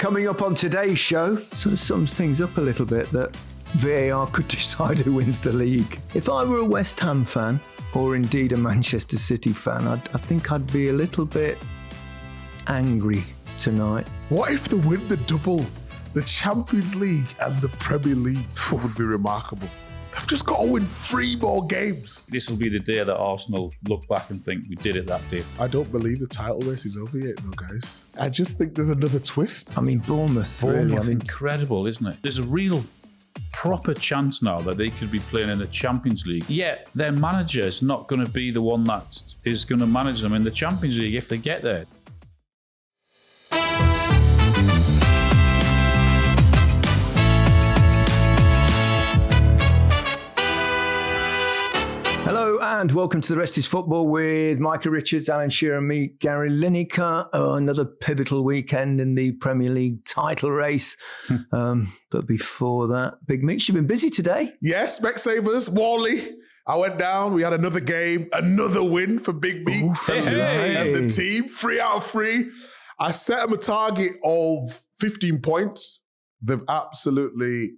Coming up on today's show, sort of sums things up a little bit that VAR could decide who wins the league. If I were a West Ham fan, or indeed a Manchester City fan, I think I'd be a little bit angry tonight. What if they win the double? The Champions League and the Premier League would be remarkable. They've just got to win 3 more games. This will be the day that Arsenal look back and think we did it that day. I don't believe the title race is over yet, though, guys. I just think there's another twist. I mean, Bournemouth, really. I mean, incredible, isn't it? There's a real proper chance now that they could be playing in the Champions League. Yet their manager is not going to be the one that is going to manage them in the Champions League if they get there. Hello and welcome to The Rest is Football with Micah Richards, Alan Shearer and me, Gary Lineker. Another pivotal weekend in the Premier League title race. But before that, Big Mix, you've been busy today. Yes, Specsavers, Wally. I went down, we had another game, another win for Big Meeks and the team, 3 out of 3. I set them a target of 15 points. They've absolutely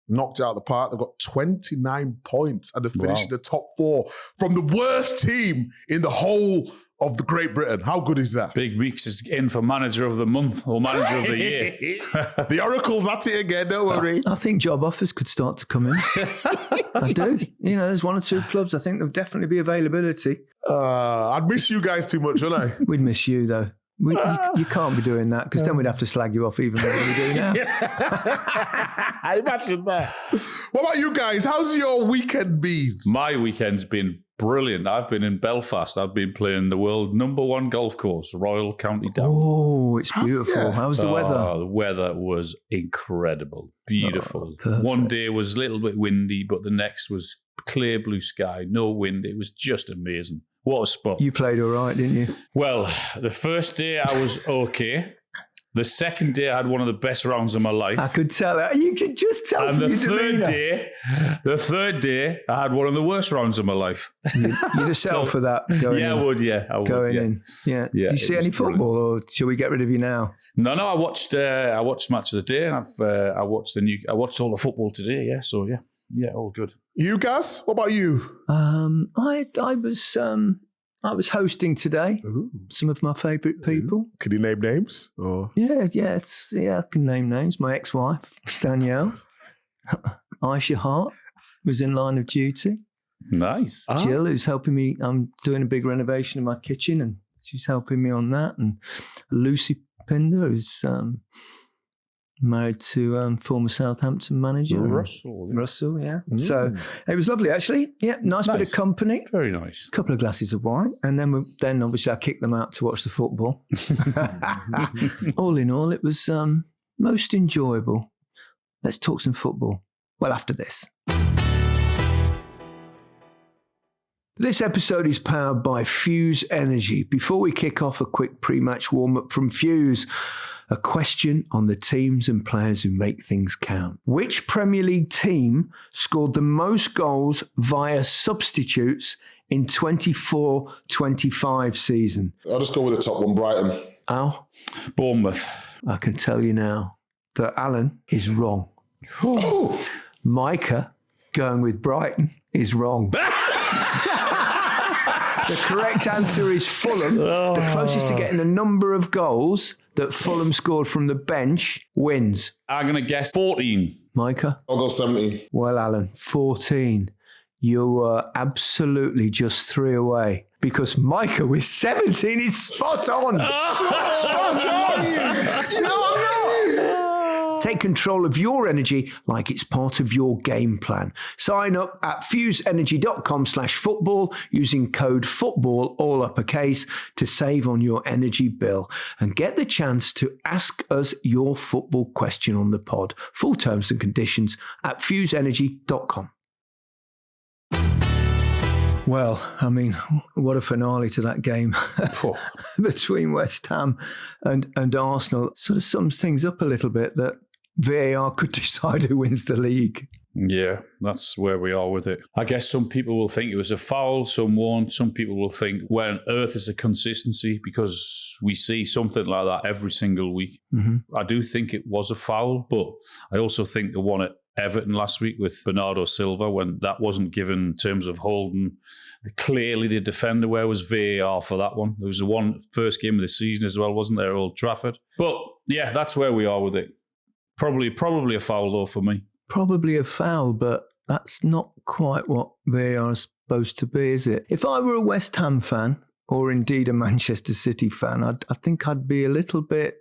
knocked it out of the park. They've got 29 points and they've finished in the top 4 from the worst team in the whole of the Great Britain. How good is that? Big Weeks is in for manager of the month or manager of the year. The Oracle's at it again, don't worry. I think job offers could start to come in. I do. You know, there's 1 or 2 clubs. I think there'll definitely be availability. I'd miss you guys too much, wouldn't I? We'd miss you, though. You can't be doing that because then we'd have to slag you off even more than we do now. I imagine that. What about you guys? How's your weekend been? My weekend's been brilliant. I've been in Belfast. I've been playing the world #1 golf course, Royal County Down. Oh, it's beautiful. How was the weather? The weather was incredible. Beautiful. Perfect. One day was a little bit windy, but the next was clear blue sky, no wind. It was just amazing. What a spot. You played all right, didn't you? Well, the first day I was okay. The second day I had one of the best rounds of my life. I could tell it. You could just tell and from the your third day, I had one of the worst rounds of my life. You'd have settled for that going in. I would. Going in. Yeah. Did you see any football or shall we get rid of you now? No, I watched Match of the Day and I watched all the football today, yeah. So yeah, all good. You guys, what about you? I was hosting today. Ooh. Some of my favourite people. Can you name names? Or? Yeah, I can name names. My ex-wife, Danielle. Aisha Hart was in line of duty. Nice. Jill, who's helping me. I'm doing a big renovation in my kitchen and she's helping me on that. And Lucy Pinder, who's married to former Southampton manager. Russell, yeah. So it was lovely, actually. Yeah, nice bit of company. Very nice. A couple of glasses of wine. And then obviously I kicked them out to watch the football. All in all, it was most enjoyable. Let's talk some football. Well, after this. This episode is powered by Fuse Energy. Before we kick off, a quick pre-match warm-up from Fuse. A question on the teams and players who make things count. Which Premier League team scored the most goals via substitutes in 24-25 season? I'll just go with the top one, Brighton. Al? Bournemouth. I can tell you now that Alan is wrong. Micah, going with Brighton, is wrong. The correct answer is Fulham. The closest to getting the number of goals that Fulham scored from the bench wins. I'm going to guess 14. Micah? I'll go 17. Well, Alan, 14. You were absolutely just 3 away because Micah with 17 is spot on. Spot on! No, I'm not! Take control of your energy like it's part of your game plan. Sign up at fuseenergy.com/football using code FOOTBALL, all uppercase, to save on your energy bill and get the chance to ask us your football question on the pod. Full terms and conditions at fuseenergy.com. Well, I mean, what a finale to that game between West Ham and Arsenal. Sort of sums things up a little bit that VAR could decide who wins the league. Yeah, that's where we are with it. I guess some people will think it was a foul, some won't. Some people will think, where on earth is the consistency? Because we see something like that every single week. Mm-hmm. I do think it was a foul, but I also think the one at Everton last week with Bernardo Silva, when that wasn't given in terms of holding clearly the defender, where was VAR for that one? There was the one first game of the season as well, wasn't there, at Old Trafford? But yeah, that's where we are with it. Probably a foul though for me. Probably a foul, but that's not quite what VAR is supposed to be, is it? If I were a West Ham fan, or indeed a Manchester City fan, I think I'd be a little bit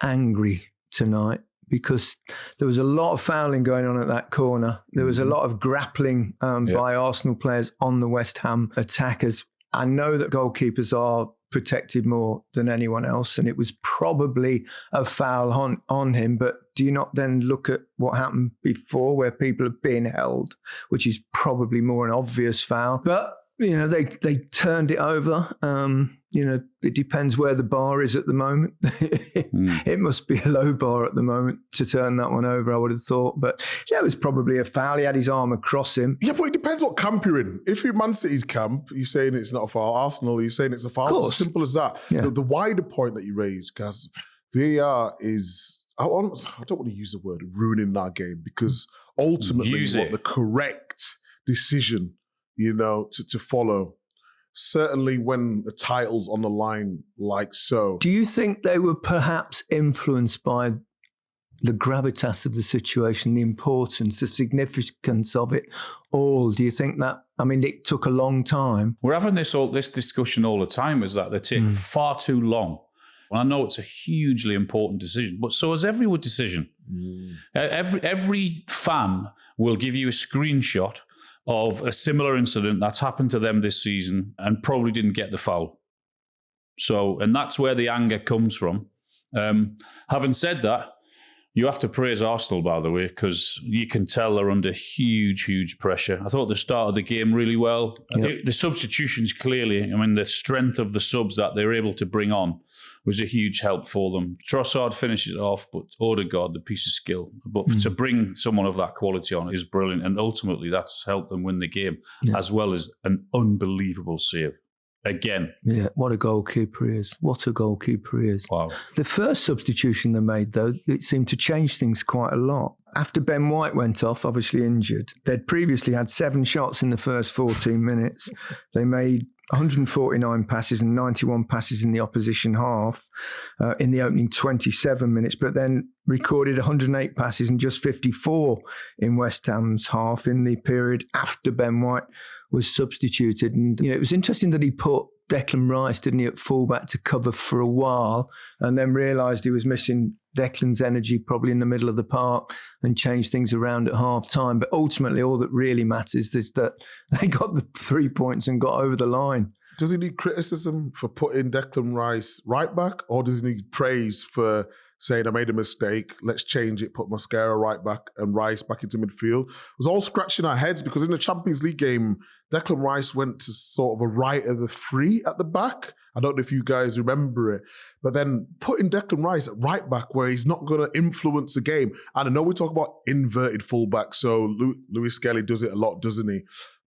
angry tonight, because there was a lot of fouling going on at that corner. There was a lot of grappling by Arsenal players on the West Ham attackers. I know that goalkeepers are protected more than anyone else, and it was probably a foul on him. But do you not then look at what happened before, where people have been held, which is probably more an obvious foul? But they turned it over. It depends where the bar is at the moment. It must be a low bar at the moment to turn that one over, I would have thought. But yeah, it was probably a foul. He had his arm across him. Yeah, but it depends what camp you're in. If you're Man City's camp, you're saying it's not a foul. Arsenal, you're saying it's a foul. It's as simple as that. Yeah. The wider point that you raised, Gaz, VAR is, I don't want to use the word ruining our game, because ultimately you want the correct decision, to follow. Certainly when the title's on the line like so. Do you think they were perhaps influenced by the gravitas of the situation, the importance, the significance of it all? Do you think that, it took a long time? We're having this discussion all the time, is that they take far too long. Well, I know it's a hugely important decision, but so is every decision. Every fan will give you a screenshot of a similar incident that's happened to them this season and probably didn't get the foul. And that's where the anger comes from. Having said that, you have to praise Arsenal, by the way, because you can tell they're under huge, huge pressure. I thought they started the game really well. Yep. The substitutions, clearly, the strength of the subs that they were able to bring on was a huge help for them. Trossard finishes it off, but Odegaard, the piece of skill. But to bring someone of that quality on is brilliant. And ultimately, that's helped them win the game, as well as an unbelievable save. Again. Yeah, what a goalkeeper he is. Wow. The first substitution they made, though, it seemed to change things quite a lot. After Ben White went off, obviously injured, they'd previously had 7 shots in the first 14 minutes. They made 149 passes and 91 passes in the opposition half in the opening 27 minutes, but then recorded 108 passes and just 54 in West Ham's half in the period after Ben White was substituted. And, it was interesting that he put Declan Rice, didn't he, at fullback to cover for a while, and then realised he was missing Declan's energy probably in the middle of the park and changed things around at half time. But ultimately, all that really matters is that they got the 3 points and got over the line. Does he need criticism for putting Declan Rice right back, or does he need praise for saying, I made a mistake, let's change it, put Mascara right back and Rice back into midfield? It was all scratching our heads, because in the Champions League game, Declan Rice went to sort of a right of the three at the back. I don't know if you guys remember it, but then putting Declan Rice at right back where he's not going to influence the game. And I know we talk about inverted fullback, so Louis Skelly does it a lot, doesn't he?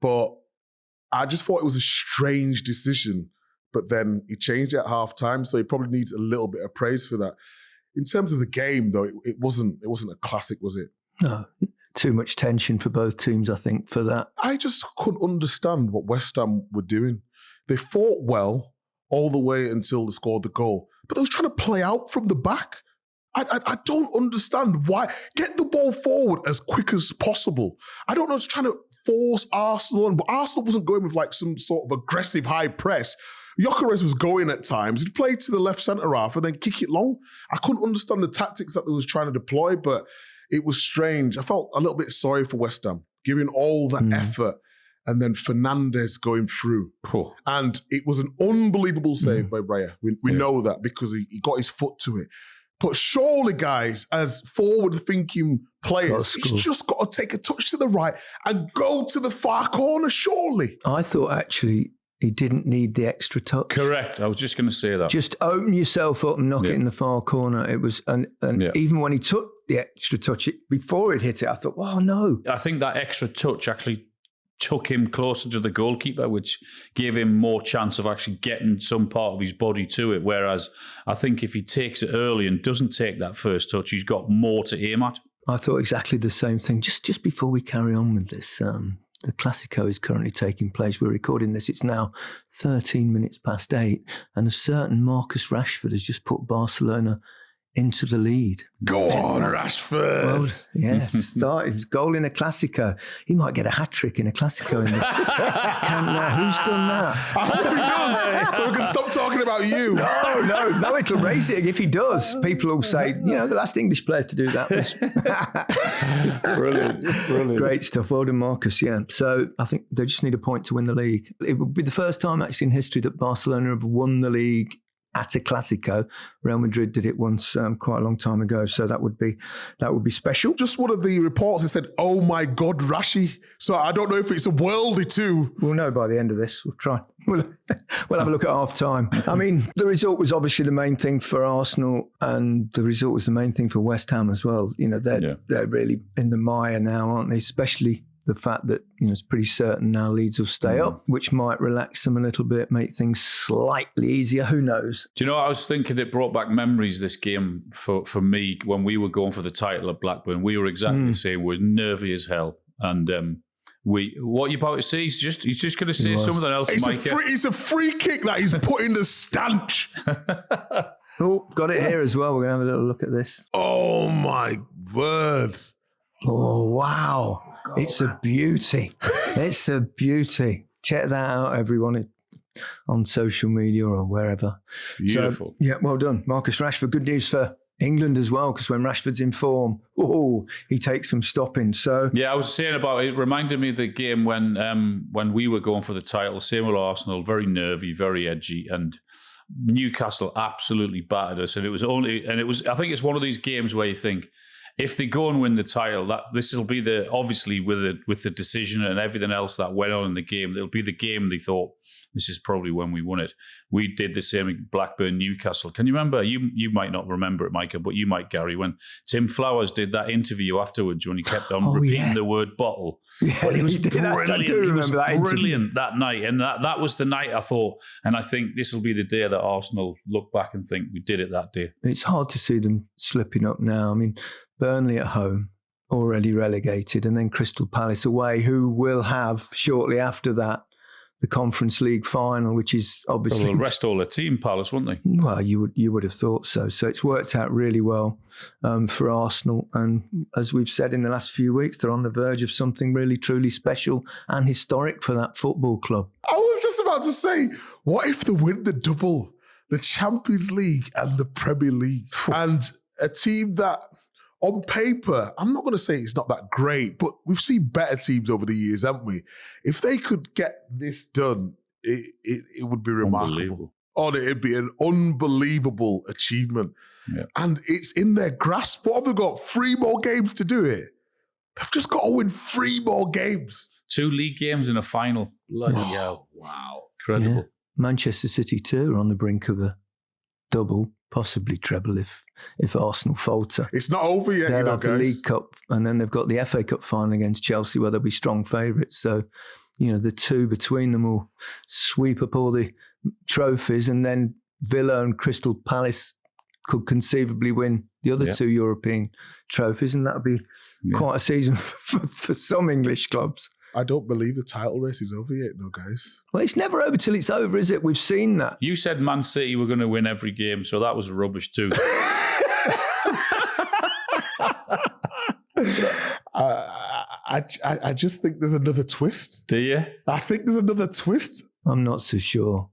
But I just thought it was a strange decision, but then he changed it at half time, so he probably needs a little bit of praise for that. In terms of the game, though, it wasn't a classic, was it? No, too much tension for both teams, I think, for that. I just couldn't understand what West Ham were doing. They fought well all the way until they scored the goal, but they was trying to play out from the back. I don't understand why. Get the ball forward as quick as possible. I don't know, it's trying to force Arsenal on, but Arsenal wasn't going with like some sort of aggressive high press. Gyökeres was going at times. He'd play to the left centre half and then kick it long. I couldn't understand the tactics that they was trying to deploy, but it was strange. I felt a little bit sorry for West Ham, giving all that effort, and then Fernandes going through. Cool. And it was an unbelievable save by Raya. We know that because he got his foot to it. But surely, guys, as forward-thinking players, he's just got to take a touch to the right and go to the far corner, surely. I thought, actually, He didn't need the extra touch. Correct. I was just going to say that. Just open yourself up and knock it in the far corner. It was, and even when he took the extra touch, before it hit it, I thought, oh no. I think that extra touch actually took him closer to the goalkeeper, which gave him more chance of actually getting some part of his body to it. Whereas I think if he takes it early and doesn't take that first touch, he's got more to aim at. I thought exactly the same thing. Just before we carry on with this, the Classico is currently taking place. We're recording this. It's now 13 minutes past 8, and a certain Marcus Rashford has just put Barcelona into the lead. Go on, Rashford. Well, yes, started his goal in a Classico. He might get a hat-trick in a Classico in the camp now. Who's done that? I hope he does, so we can stop talking about you. No, it'll raise it. If he does, people will say, the last English players to do that was... Brilliant. Great stuff. Well done, Marcus, yeah. So I think they just need a point to win the league. It would be the first time actually in history that Barcelona have won the league at a Classico. Real Madrid did it once quite a long time ago, so that would be special. Just one of the reports that said, "Oh my God, Rashi." So I don't know if it's a worldie too. We'll know by the end of this. We'll try. We'll have a look at half time. I mean, the result was obviously the main thing for Arsenal, and the result was the main thing for West Ham as well. They're really in the mire now, aren't they? Especially the fact that it's pretty certain now Leeds will stay up, which might relax them a little bit, make things slightly easier. Who knows? Do you know, I was thinking it brought back memories, this game, for me, when we were going for the title at Blackburn. We were exactly the same. We were nervy as hell. And what you about to say? He's just going to say something else, Micah. It's a free kick that he's put in the stanch. Oh, got it here as well. We're going to have a little look at this. Oh, my word. Oh, wow. God. It's a beauty. It's a beauty. Check that out, everyone, on social media or wherever. Beautiful. So, well done, Marcus Rashford. Good news for England as well, because when Rashford's in form, he takes some stopping. So yeah, I was saying about it. Reminded me of the game when we were going for the title. Same with Arsenal, very nervy, very edgy, and Newcastle absolutely battered us. And I think it's one of these games where you think, if they go and win the title, this will be obviously with the decision and everything else that went on in the game, it'll be the game they thought, this is probably when we won it. We did the same in Blackburn, Newcastle. Can you remember? You might not remember it, Micah, but you might, Gary, when Tim Flowers did that interview afterwards when he kept on repeating the word bottle. Yeah, but it was brilliant. I do remember that brilliant that night. And that was the night I thought, and I think this will be the day that Arsenal look back and think we did it that day. It's hard to see them slipping up now. I mean, Burnley at home, already relegated, and then Crystal Palace away, who will have shortly after that the Conference League final, which is obviously... They'll rest all their team, Palace, won't they? Well, you would have thought so. So it's worked out really well for Arsenal. And as we've said in the last few weeks, they're on the verge of something really, truly special and historic for that football club. I was just about to say, what if they win the double, the Champions League and the Premier League? And a team that... on paper, I'm not going to say it's not that great, but we've seen better teams over the years, haven't we? If they could get this done, it would be remarkable. It'd be an unbelievable achievement. Yeah. And it's in their grasp. What have they got? 3 more games to do it. They've just got to win 3 more games. 2 league games in a final. Bloody hell. Wow. Incredible. Yeah. Manchester City too are on the brink of a double, possibly treble if Arsenal falter. It's not over yet, they'll have guys. the League Cup, and then they've got the FA Cup final against Chelsea, where they'll be strong favourites. So, the two between them will sweep up all the trophies, and then Villa and Crystal Palace could conceivably win the other 2 European trophies, and that would be quite a season for some English clubs. I don't believe the title race is over yet, no, guys. Well, it's never over till it's over, is it? We've seen that. You said Man City were going to win every game, so that was rubbish too. I just think there's another twist. Do you? I think there's another twist. I'm not so sure.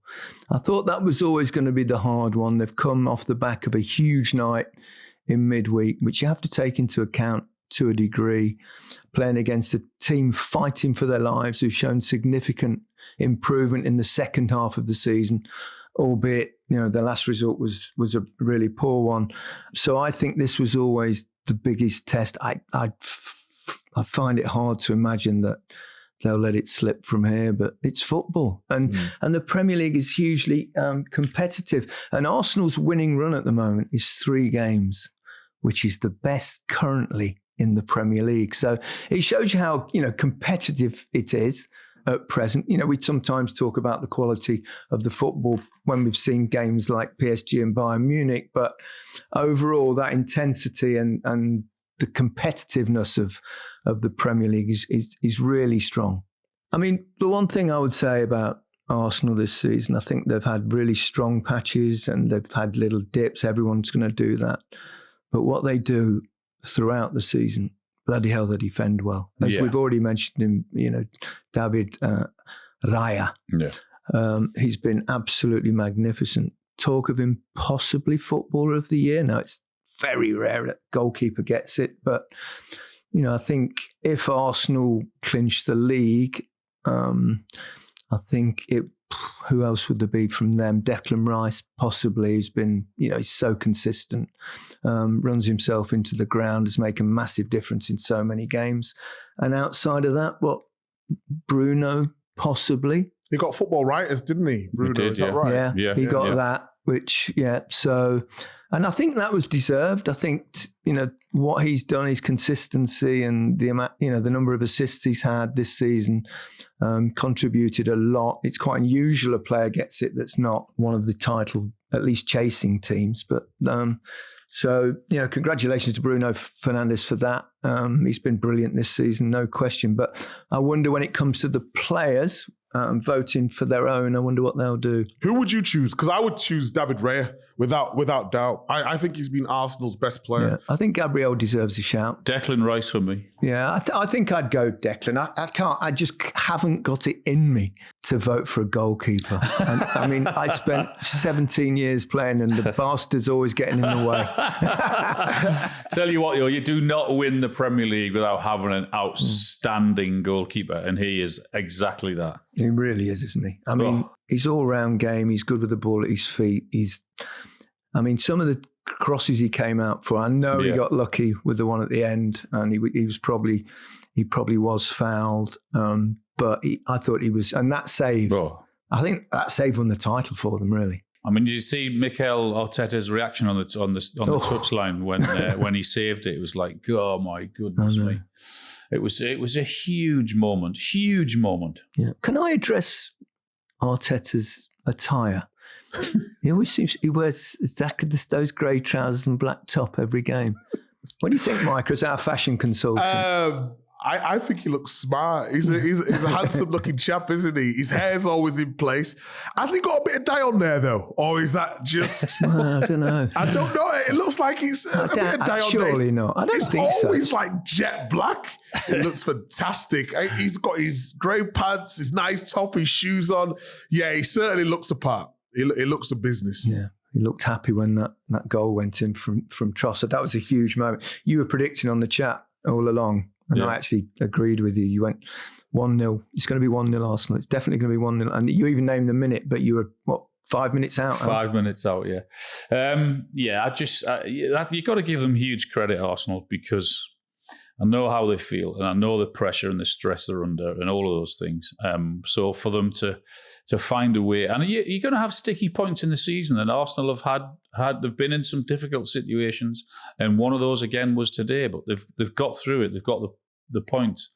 I thought that was always going to be the hard one. They've come off the back of a huge night in midweek, which you have to take into account to a degree, playing against a team fighting for their lives who've shown significant improvement in the second half of the season, albeit, the last result was a really poor one. So I think this was always the biggest test. I find it hard to imagine that they'll let it slip from here, but it's football. And the Premier League is hugely competitive. And Arsenal's winning run at the moment is 3 games, which is the best currently in the Premier League. So it shows you how, competitive it is at present. We sometimes talk about the quality of the football when we've seen games like PSG and Bayern Munich, but overall that intensity and the competitiveness of the Premier League is really strong. I mean, the one thing I would say about Arsenal this season, I think they've had really strong patches and they've had little dips. Everyone's going to do that. But what they do throughout the season, bloody hell, they defend well. As we've already mentioned him, David Raya. Yeah. He's been absolutely magnificent. Talk of him possibly Footballer of the Year. Now, it's very rare that goalkeeper gets it. But, I think if Arsenal clinch the league, I think who else would there be from them? Declan Rice, possibly, who's been, he's so consistent, runs himself into the ground, has made a massive difference in so many games. And outside of that, Bruno, possibly. He got football writers, didn't he, Bruno? Is that right? Yeah, he got that, so... And I think that was deserved. I think, what he's done, his consistency and the amount, the number of assists he's had this season contributed a lot. It's quite unusual a player gets it that's not one of the title, at least chasing teams. But so, congratulations to Bruno Fernandes for that. He's been brilliant this season, no question. But I wonder when it comes to the players voting for their own, I wonder what they'll do. Who would you choose? Because I would choose David Raya without doubt. I think he's been Arsenal's best player. Yeah, I think Gabriel deserves a shout. Declan Rice for me. Yeah, I think I'd go Declan. I can't. I just haven't got it in me to vote for a goalkeeper. And, I mean, I spent 17 years playing, and the bastard's always getting in the way. Tell you what, you do not win the Premier League without having an outstanding goalkeeper, and he is exactly that. He really is, isn't he? I mean, his all-round game, he's good with the ball at his feet. Some of the crosses he came out for, I know he got lucky with the one at the end, and he probably was fouled. But I thought he was, and that save, I think that save won the title for them, really. I mean, did you see Mikel Arteta's reaction on the touchline when he saved it? It was like, oh my goodness me! It was a huge moment. Yeah. Can I address Arteta's attire? He wears exactly those grey trousers and black top every game. What do you think, Micah, as our fashion consultant? I think he looks smart. He's a handsome-looking chap, isn't he? His hair's always in place. Has he got a bit of dye on there, though? Or is that just... I don't know. I don't know. It looks like it's a bit of dye on there. Surely not. I don't think so. It's always like jet black. It looks fantastic. He's got his grey pants, his nice top, his shoes on. Yeah, he certainly looks the part. He looks a business. Yeah. He looked happy when that goal went in from Trossard. That was a huge moment. You were predicting on the chat all along, and I actually agreed with you. You went 1-0. It's going to be 1-0 Arsenal. It's definitely going to be 1-0. And you even named the minute, but you were, 5 minutes out? 5 minutes out, yeah. You got to give them huge credit, Arsenal, because I know how they feel, and I know the pressure and the stress they're under, and all of those things. So for them to find a way, and you're going to have sticky points in the season, and Arsenal they've been in some difficult situations, and one of those again was today. But they've got through it. They've got the points,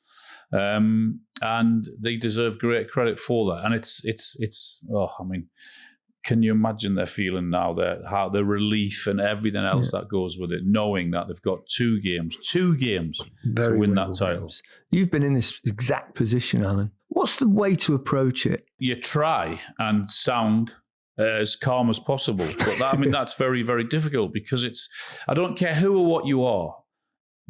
and they deserve great credit for that. And it's can you imagine their feeling now? The relief and everything else that goes with it, knowing that they've got two games to win that title. Games. You've been in this exact position, Alan. What's the way to approach it? You try and sound as calm as possible, but that's very, very difficult, because I don't care who or what you are.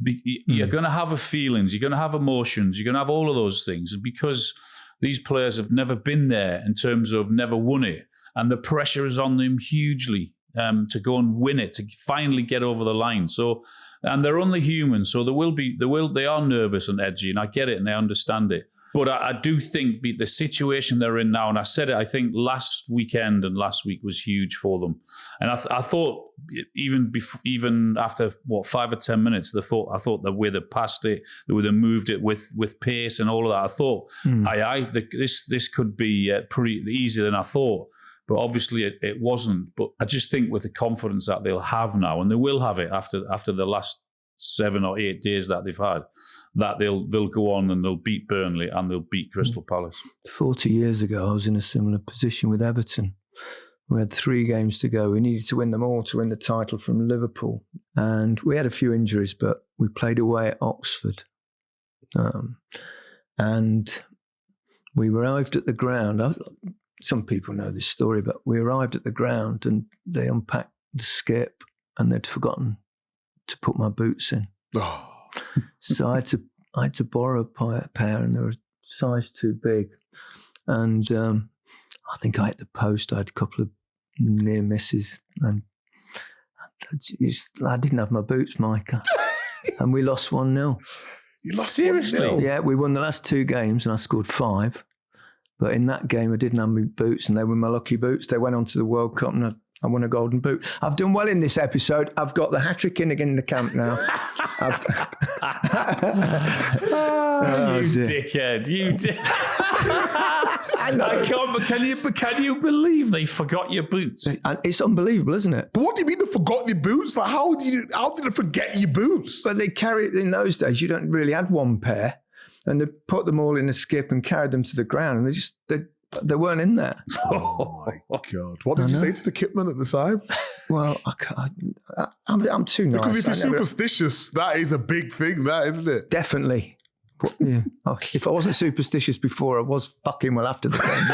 You're going to have feelings, you're going to have emotions, you're going to have all of those things, and because these players have never been there in terms of never won it. And the pressure is on them hugely to go and win it, to finally get over the line. So, and they're only human, so they are nervous and edgy, and I get it, and they understand it. But I do think the situation they're in now, and I said it, I think last weekend and last week was huge for them. And I thought even after 5 or 10 minutes, I thought the way they passed it, the way they moved it with pace and all of that, I thought, this could be pretty easier than I thought. But obviously it wasn't. But I just think with the confidence that they'll have now, and they will have it after the last 7 or 8 days that they've had, that they'll go on and they'll beat Burnley and they'll beat Crystal Palace. 40 years ago, I was in a similar position with Everton. We had 3 games to go. We needed to win them all to win the title from Liverpool. And we had a few injuries, but we played away at Oxford. And we arrived at the ground. Some people know this story, but we arrived at the ground and they unpacked the skip and they'd forgotten to put my boots in. Oh. So I had to borrow a pair and they were a size too big. And I think I hit the post. I had a couple of near misses and I didn't have my boots, Micah. And we lost 1-0. You lost seriously? 1-0? Yeah, we won the last 2 games and I scored 5. But in that game, I didn't have my boots and they were my lucky boots. They went on to the World Cup and I won a golden boot. I've done well in this episode. I've got the hat-trick in again in the camp now. You dickhead. You did. Can you believe they forgot your boots? It's unbelievable, isn't it? But what do you mean they forgot your boots? Like, how did they forget your boots? But they carry it in those days. You don't really have one pair. And they put them all in a skip and carried them to the ground. And they weren't in there. Oh, my God. What did you say to the kitman at the time? Well, I'm too nice. Because if you're superstitious, that is a big thing, that, isn't it? Definitely. Yeah. If I wasn't superstitious before, I was fucking well after the game.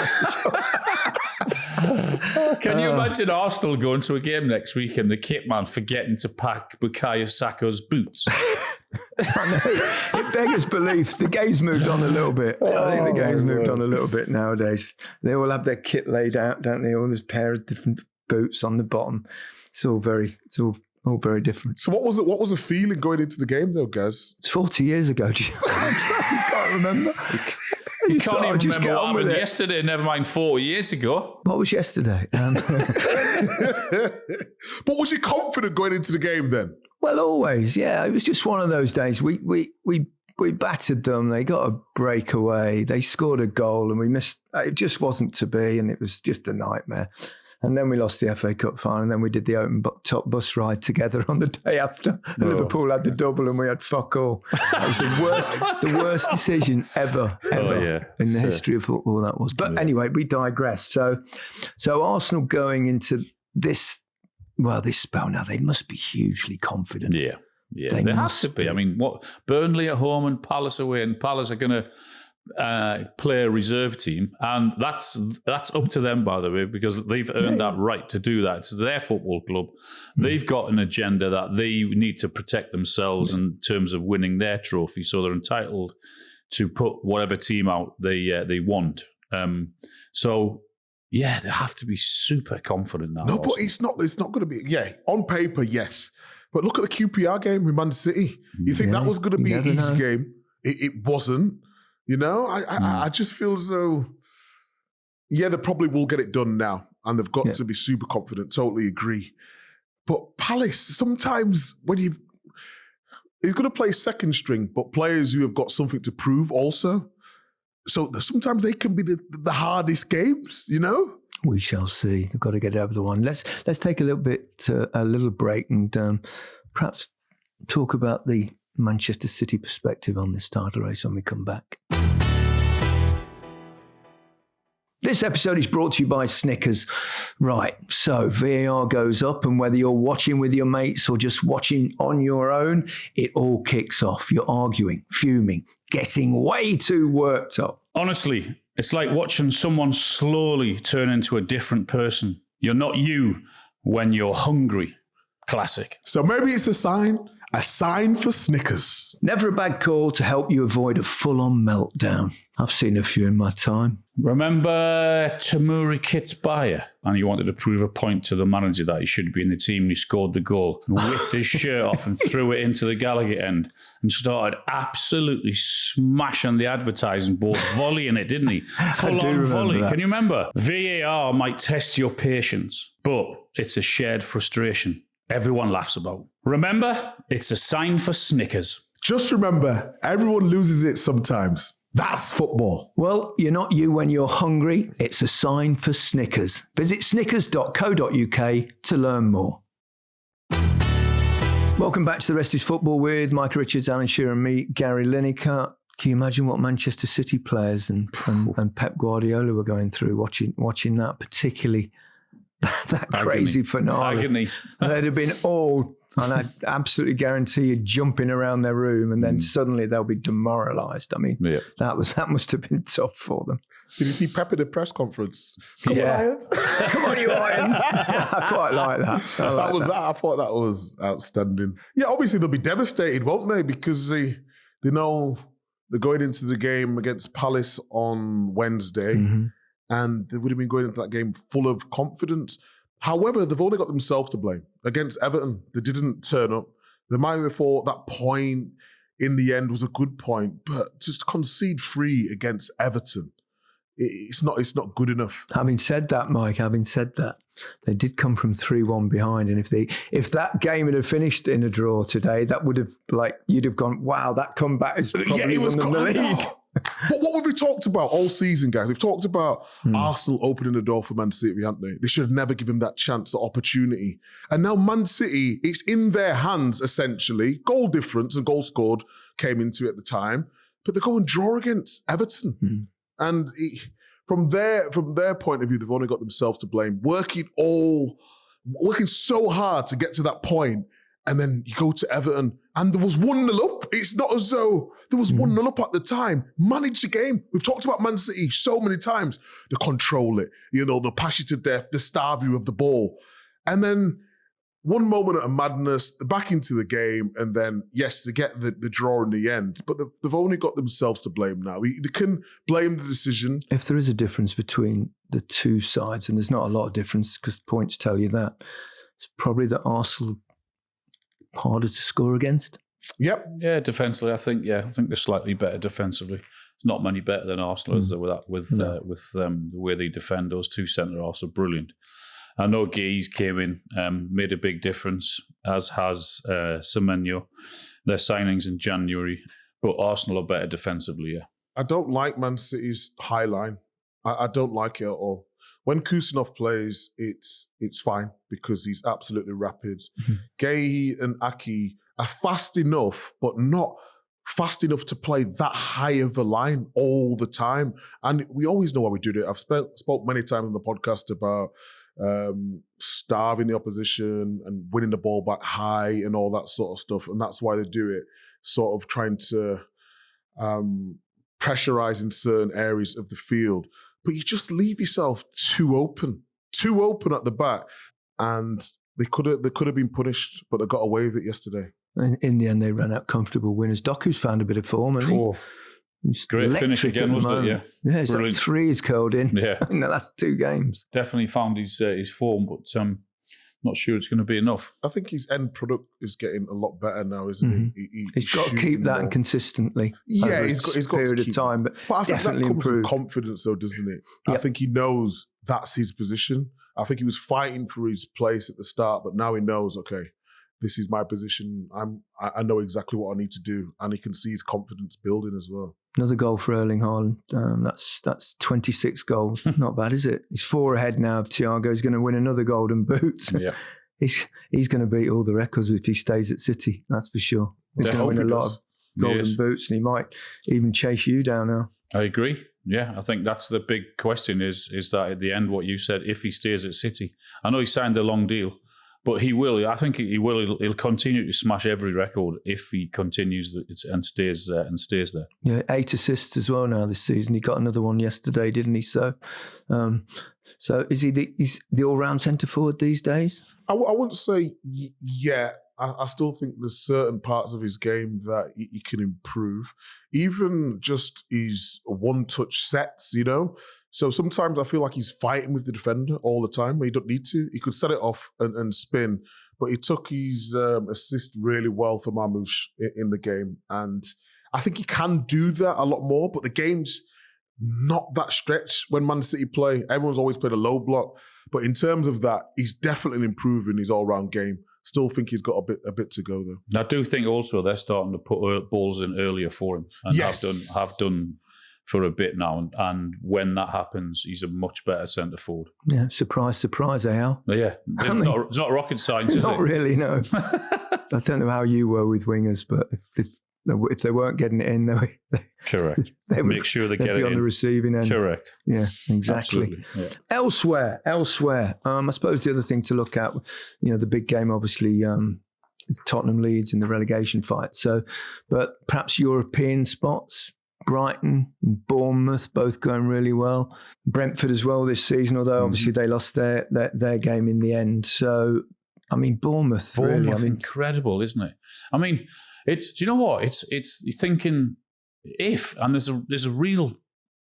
Can you imagine Arsenal going to a game next week and the kit man forgetting to pack Bukayo Saka's boots? I know. It beggars belief. The game's moved on a little bit. I think the game's moved on a little bit nowadays. They all have their kit laid out, don't they? All this pair of different boots on the bottom. It's all very different. So what was the feeling going into the game though, guys? It's 40 years ago. You can't remember. You can't even remember what happened yesterday, never mind 40 years ago. What was yesterday? But was you confident going into the game then? Well, always, yeah. It was just one of those days. We battered them. They got a breakaway. They scored a goal and we missed. It just wasn't to be and it was just a nightmare. And then we lost the FA Cup final and then we did the open top bus ride together on the day after. Oh. Liverpool had the double and we had fuck all. That was the worst decision ever in the history of football, that was. But anyway, we digress. So Arsenal going into this spell now, they must be hugely confident. Yeah. They have to be. I mean, Burnley at home and Palace away, and Palace are going to play a reserve team, and that's up to them, by the way, because they've earned that right to do that. It's their football club. They've got an agenda that they need to protect themselves in terms of winning their trophy, so they're entitled to put whatever team out they want. Yeah, they have to be super confident now. No, but it's not going to be. Yeah, on paper, yes. But look at the QPR game with Man City. You think that was going to be an easy game? It wasn't. You know, I just feel as though, they probably will get it done now. And they've got to be super confident. Totally agree. But Palace, sometimes he's going to play second string, but players who have got something to prove also. So sometimes they can be the hardest games, you know? We shall see. They've got to get over the one. Let's take a little break and perhaps talk about the Manchester City perspective on this title race when we come back. This episode is brought to you by Snickers. Right, so VAR goes up, and whether you're watching with your mates or just watching on your own, it all kicks off. You're arguing, fuming, getting way too worked up. Honestly, it's like watching someone slowly turn into a different person. You're not you when you're hungry. Classic. So maybe it's a sign A sign for Snickers. Never a bad call to help you avoid a full-on meltdown. I've seen a few in my time. Remember Tamuri Kitsbaya? And he wanted to prove a point to the manager that he should be in the team. And he scored the goal, and whipped his shirt off and threw it into the Gallagher end and started absolutely smashing the advertising board, volleying it, didn't he? Full-on volley. That. Can you remember? VAR might test your patience, but it's a shared frustration everyone laughs about. Remember, it's a sign for Snickers. Just remember, everyone loses it sometimes. That's football. Well, you're not you when you're hungry. It's a sign for Snickers. Visit snickers.co.uk to learn more. Welcome back to The Rest is Football with Micah Richards, Alan Shearer and me, Gary Lineker. Can you imagine what Manchester City players and Pep Guardiola were going through watching that, particularly that crazy finale? Agony. They'd have been all... And I absolutely guarantee you jumping around their room and then suddenly they'll be demoralised. I mean, that must have been tough for them. Did you see Pep at the press conference? Come on, Irons. Come on, you Irons. I quite like that. I thought that was outstanding. Yeah, obviously they'll be devastated, won't they? Because they know they're going into the game against Palace on Wednesday and they would have been going into that game full of confidence. However, they've only got themselves to blame. Against Everton, they didn't turn up. They might have thought that point in the end was a good point, but to concede 3 against Everton, it's not good enough. Having said that, Mike, they did come from 3-1 behind, and if that game had finished in a draw today, that would have you'd have gone, wow, that comeback is probably won them the league. But what have we talked about all season, guys? We've talked about Arsenal opening the door for Man City, haven't they? They should have never given that chance, the opportunity. And now Man City, it's in their hands, essentially. Goal difference and goal scored came into it at the time. But they go and draw against Everton. And from their point of view, they've only got themselves to blame. Working so hard to get to that point. And then you go to Everton and there was 1-0 up. It's not as though there was 1-0 up at the time. Manage the game. We've talked about Man City so many times. They control it. They'll pass you to death, they starve you of the ball. And then one moment of madness, they're back into the game. And then, yes, they get the draw in the end. But they've only got themselves to blame now. They can blame the decision. If there is a difference between the two sides, and there's not a lot of difference because points tell you that, it's probably that Arsenal harder to score against. Yep. Yeah, defensively, I think they're slightly better defensively. There's not many better than Arsenal is there with the way they defend. Those two centre-halves are brilliant. I know Geese came in, made a big difference, as has Semenyo, their signings in January. But Arsenal are better defensively, yeah. I don't like Man City's high line. I don't like it at all. When Kusanov plays, it's fine because he's absolutely rapid. Gay and Aki are fast enough, but not fast enough to play that high of a line all the time. And we always know why we do it. I've spoke many times on the podcast about starving the opposition and winning the ball back high and all that sort of stuff. And that's why they do it, sort of trying to pressurize in certain areas of the field. But you just leave yourself too open at the back. And they could have been punished, but they got away with it yesterday. In the end, they ran out comfortable winners. Doku's found a bit of form, hasn't he? Great finish again, wasn't it? Yeah, it's like 3 he's curled in in the last 2 games. Definitely found his form, but not sure it's going to be enough. I think his end product is getting a lot better now, isn't he? He's got to keep that consistently. Yeah, he's got period to keep of time, but I think definitely that comes improved. with confidence, though, doesn't it? Yep. I think he knows that's his position. I think he was fighting for his place at the start, but now he knows, okay, this is my position. I know exactly what I need to do, and he can see his confidence building as well. Another goal for Erling Haaland. That's 26 goals. Not bad, is it? He's 4 ahead now of Thiago. He's going to win another Golden Boot. Yeah, he's going to beat all the records if he stays at City. That's for sure. He's going to win a lot of Golden Boots, and he might even chase you down now. I agree. Yeah, I think that's the big question is that at the end, what you said, if he stays at City. I know he signed a long deal, but he will. I think he will. He'll continue to smash every record if he continues and stays there. Yeah, 8 assists as well now this season. He got another one yesterday, didn't he? So is he the all-round centre forward these days? I wouldn't say yet. I still think there's certain parts of his game that he can improve. Even just his one-touch sets, you know? So sometimes I feel like he's fighting with the defender all the time, but he don't need to. He could set it off and spin, but he took his assist really well for Marmoush in the game. And I think he can do that a lot more, but the game's not that stretch when Man City play. Everyone's always played a low block. But in terms of that, he's definitely improving his all-round game. Still think he's got a bit to go, though. I do think also they're starting to put balls in earlier for him. And have done for a bit now. And when that happens, he's a much better centre forward. Yeah, surprise, Al. Yeah, it's not rocket science, is it? Not really, no. I don't know how you were with wingers, but if they weren't getting it in, correct. Make sure they get it in. on the receiving end. Correct. Yeah, exactly. Yeah. Elsewhere. I suppose the other thing to look at, the big game, obviously, is Tottenham Leeds in the relegation fight. So, but perhaps European spots. Brighton and Bournemouth both going really well. Brentford as well this season, although obviously they lost their game in the end. So, I mean, Bournemouth really, incredible, isn't it? I mean, do you know what? It's thinking and there's a real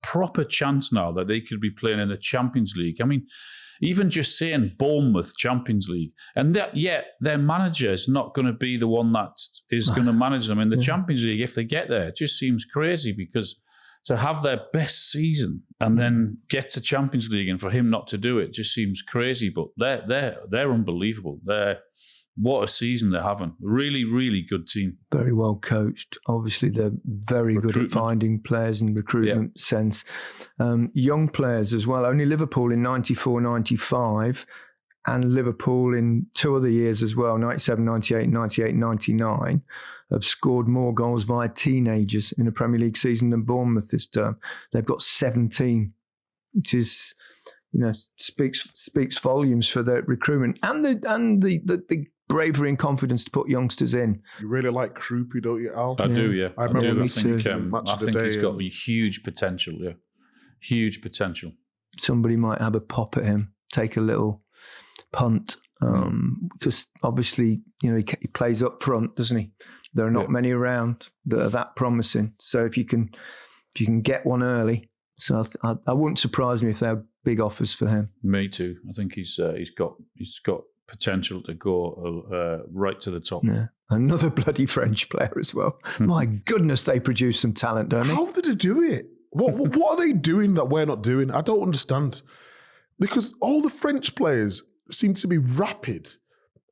proper chance now that they could be playing in the Champions League. I mean, even just saying Bournemouth Champions League, and their manager is not going to be the one that is going to manage them in the Champions League if they get there. It just seems crazy, because to have their best season and then get to Champions League and for him not to do it just seems crazy. But they're unbelievable. What a season they're having. Really, really good team. Very well coached. Obviously, they're very good at finding players in recruitment sense. Young players as well. Only Liverpool in 94, 95, and Liverpool in 2 other years as well, 97, 98, 98, 99, have scored more goals via teenagers in a Premier League season than Bournemouth this term. They've got 17, which is, speaks volumes for their recruitment and the bravery and confidence to put youngsters in. You really like Krupi, don't you, Al? I do, yeah. I remember I think he's got huge potential, yeah. Huge potential. Somebody might have a pop at him, take a little punt, because obviously, he plays up front, doesn't he? There are not many around that are that promising. So if you can get one early, so I wouldn't surprise me if they have big offers for him. Me too. I think he's got potential to go right to the top. Yeah. Another bloody French player as well. My goodness, they produce some talent, don't they? How did they do it? What are they doing that we're not doing? I don't understand. Because all the French players seem to be rapid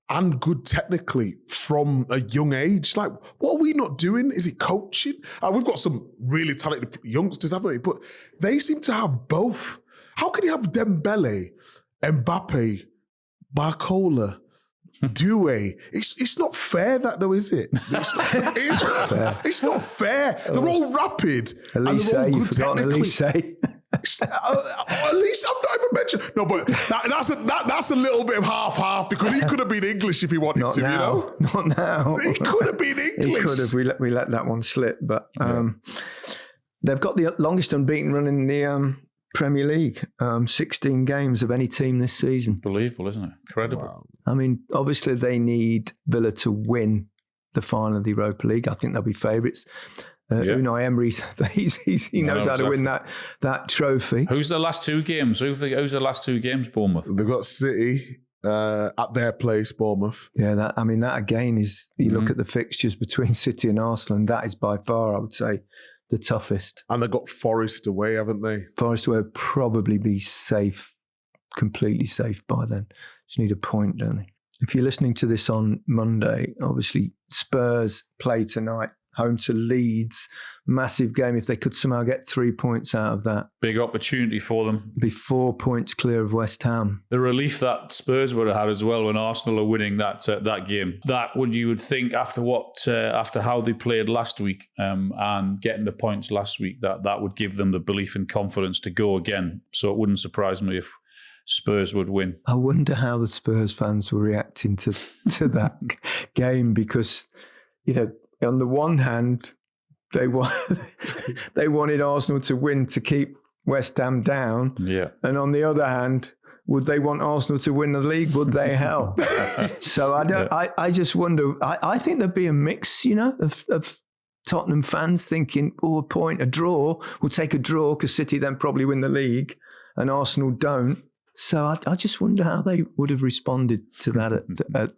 and good technically from a young age. Like, what are we not doing? Is it coaching? We've got some really talented youngsters, haven't we? But they seem to have both. How can you have Dembele, Mbappe, Barcola, Doué? It's not fair, that though, is it? It's not fair. It's not fair. They're all rapid. Elise, and they're all good you've forgotten technically. Elise. At least I'm not even mentioned. No, but that's a little bit of half because he could have been English if he wanted to. Now. Not now. He could have been English. He could have. We let that one slip. But they've got the longest unbeaten run in the Premier League. 16 games of any team this season. Unbelievable, isn't it? Incredible. Wow. I mean, obviously they need Villa to win the final of the Europa League. I think they'll be favourites. Unai Emery, he knows how to win that trophy. Who's the last 2 games? Who's the last 2 games, Bournemouth? They've got City at their place, Bournemouth. Yeah, that again is, you look at the fixtures between City and Arsenal, and that is by far, I would say, the toughest. And they've got Forest away, haven't they? Forest away would probably be safe, completely safe by then. Just need a point, don't they? If you're listening to this on Monday, obviously Spurs play tonight, home to Leeds. Massive game. If they could somehow get 3 points out of that. Big opportunity for them. Be 4 points clear of West Ham. The relief that Spurs would have had as well when Arsenal are winning that game. That you would think after how they played last week and getting the points last week, that would give them the belief and confidence to go again. So it wouldn't surprise me if Spurs would win. I wonder how the Spurs fans were reacting to that game, because, on the one hand, they wanted Arsenal to win to keep West Ham down. Yeah. And on the other hand, would they want Arsenal to win the league? Would they? Hell. So I don't. I just wonder. I think there'd be a mix, of Tottenham fans thinking, a draw. We'll take a draw because City then probably win the league, and Arsenal don't. So I just wonder how they would have responded to that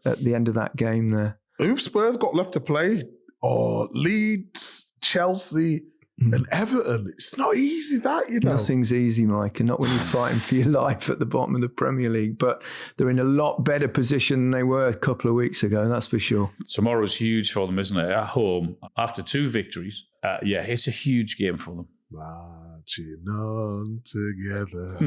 at the end of that game there. Who've Spurs got left to play? Leeds, Chelsea, and Everton. It's not easy, that, Nothing's easy, Micah. Not when you're fighting for your life at the bottom of the Premier League. But they're in a lot better position than they were a couple of weeks ago, that's for sure. Tomorrow's huge for them, isn't it? At home, after 2 victories. It's a huge game for them. Marching on together.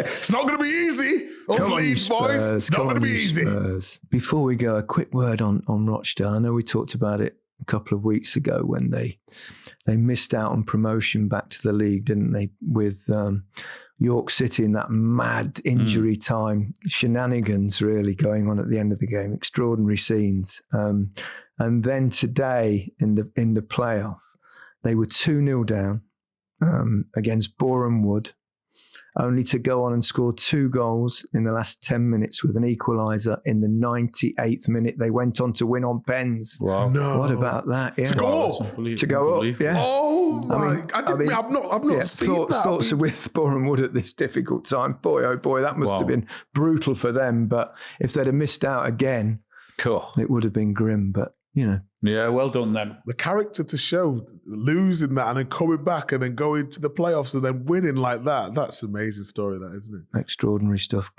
It's not going to be easy. Us Leeds boys. It's not going to be easy. Spurs. Before we go, a quick word on Rochdale. I know we talked about it a couple of weeks ago when they missed out on promotion back to the league, didn't they? With York City in that mad injury time. Shenanigans really going on at the end of the game. Extraordinary scenes. And then today in the playoff, they were 2-0 down against Boreham Wood, only to go on and score 2 goals in the last 10 minutes with an equaliser in the 98th minute. They went on to win on pens. Wow. No. What about that? Yeah. To go up? To go up, yeah. Oh, my. I've not seen that. Thoughts with Boreham Wood at this difficult time. Boy, oh boy, that must have been brutal for them. But if they'd have missed out again, it would have been grim. But, Yeah, well done then. The character to show, losing that and then coming back and then going to the playoffs and then winning like that. That's an amazing story, that, isn't it? Extraordinary stuff.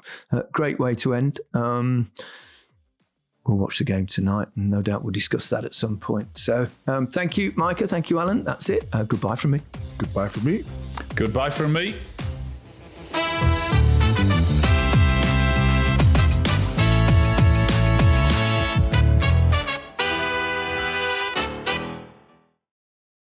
Great way to end. We'll watch the game tonight and no doubt we'll discuss that at some point. So thank you, Micah. Thank you, Alan. That's it. Goodbye from me. Goodbye from me. Goodbye from me.